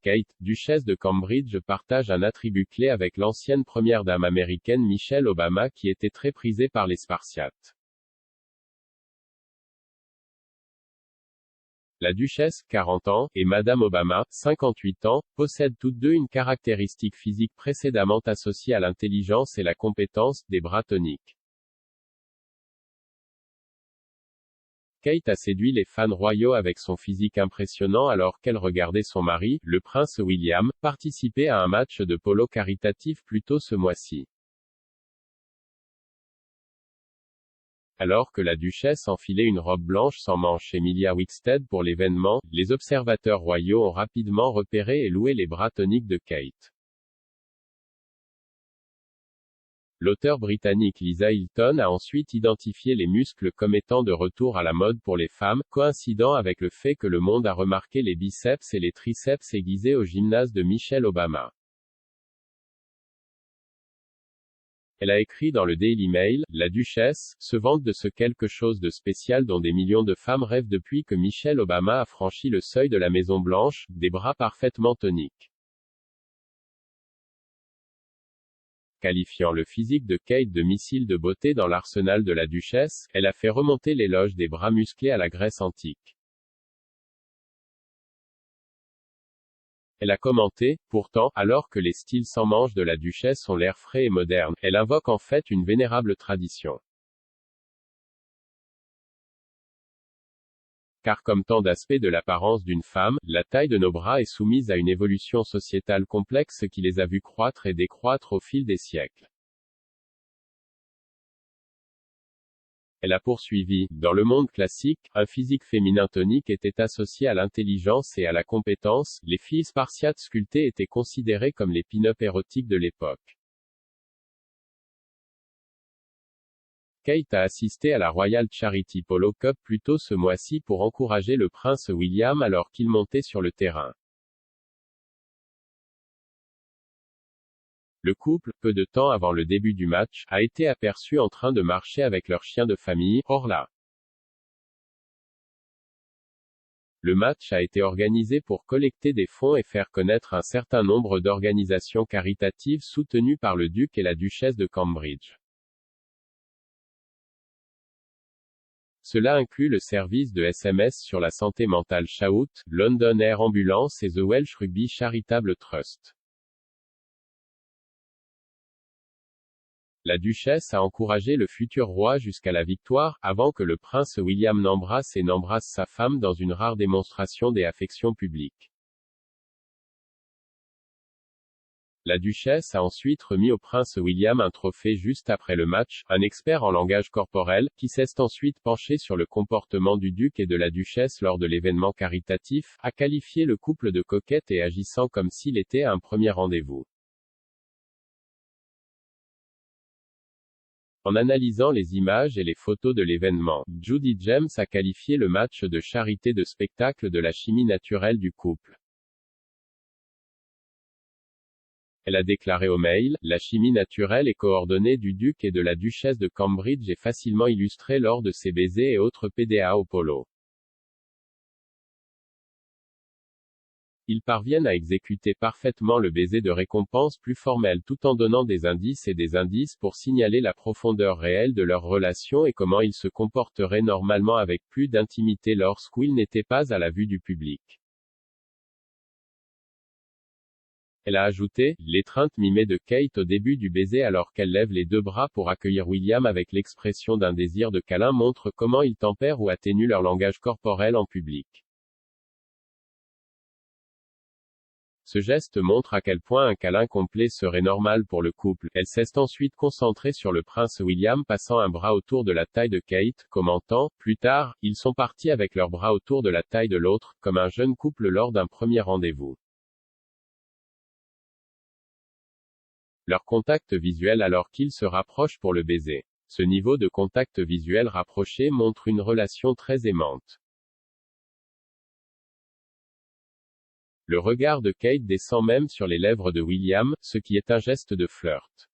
Kate, duchesse de Cambridge, partage un attribut clé avec l'ancienne première dame américaine Michelle Obama qui était très prisée par les Spartiates. La duchesse, 40 ans, et Madame Obama, 58 ans, possèdent toutes deux une caractéristique physique précédemment associée à l'intelligence et la compétence, des bras toniques. Kate a séduit les fans royaux avec son physique impressionnant alors qu'elle regardait son mari, le prince William, participer à un match de polo caritatif plus tôt ce mois-ci. Alors que la duchesse enfilait une robe blanche sans manches Emilia Wickstead pour l'événement, les observateurs royaux ont rapidement repéré et loué les bras toniques de Kate. L'auteure britannique Lisa Hilton a ensuite identifié les muscles comme étant de retour à la mode pour les femmes, coïncidant avec le fait que le monde a remarqué les biceps et les triceps aiguisés au gymnase de Michelle Obama. Elle a écrit dans le Daily Mail, la duchesse, se vante de ce quelque chose de spécial dont des millions de femmes rêvent depuis que Michelle Obama a franchi le seuil de la Maison Blanche, des bras parfaitement toniques. Qualifiant le physique de Kate de missile de beauté dans l'arsenal de la duchesse, elle a fait remonter l'éloge des bras musclés à la Grèce antique. Elle a commenté, pourtant, alors que les styles sans manches de la duchesse ont l'air frais et modernes, elle invoque en fait une vénérable tradition. Car comme tant d'aspects de l'apparence d'une femme, la taille de nos bras est soumise à une évolution sociétale complexe qui les a vus croître et décroître au fil des siècles. Elle a poursuivi, dans le monde classique, un physique féminin tonique était associé à l'intelligence et à la compétence, les filles spartiates sculptées étaient considérées comme les pin-up érotiques de l'époque. Kate a assisté à la Royal Charity Polo Cup plus tôt ce mois-ci pour encourager le prince William alors qu'il montait sur le terrain. Le couple, peu de temps avant le début du match, a été aperçu en train de marcher avec leur chien de famille, Orla. Le match a été organisé pour collecter des fonds et faire connaître un certain nombre d'organisations caritatives soutenues par le duc et la duchesse de Cambridge. Cela inclut le service de SMS sur la santé mentale Shout, London Air Ambulance et The Welsh Rugby Charitable Trust. La duchesse a encouragé le futur roi jusqu'à la victoire, avant que le prince William n'embrasse et n'embrasse sa femme dans une rare démonstration des affections publiques. La duchesse a ensuite remis au prince William un trophée juste après le match, un expert en langage corporel, qui s'est ensuite penché sur le comportement du duc et de la duchesse lors de l'événement caritatif, a qualifié le couple de coquette et agissant comme s'il était à un premier rendez-vous. En analysant les images et les photos de l'événement, Judy James a qualifié le match de charité de spectacle de la chimie naturelle du couple. Elle a déclaré au Mail, la chimie naturelle et coordonnée du duc et de la duchesse de Cambridge est facilement illustrée lors de ses baisers et autres PDA au polo. Ils parviennent à exécuter parfaitement le baiser de récompense plus formel tout en donnant des indices pour signaler la profondeur réelle de leur relation et comment ils se comporteraient normalement avec plus d'intimité lorsqu'ils n'étaient pas à la vue du public. Elle a ajouté, l'étreinte mimée de Kate au début du baiser alors qu'elle lève les deux bras pour accueillir William avec l'expression d'un désir de câlin montre comment ils tempèrent ou atténuent leur langage corporel en public. Ce geste montre à quel point un câlin complet serait normal pour le couple. Elle s'est ensuite concentrée sur le prince William passant un bras autour de la taille de Kate, commentant, plus tard, ils sont partis avec leurs bras autour de la taille de l'autre, comme un jeune couple lors d'un premier rendez-vous. Leur contact visuel alors qu'ils se rapprochent pour le baiser. Ce niveau de contact visuel rapproché montre une relation très aimante. Le regard de Kate descend même sur les lèvres de William, ce qui est un geste de flirt.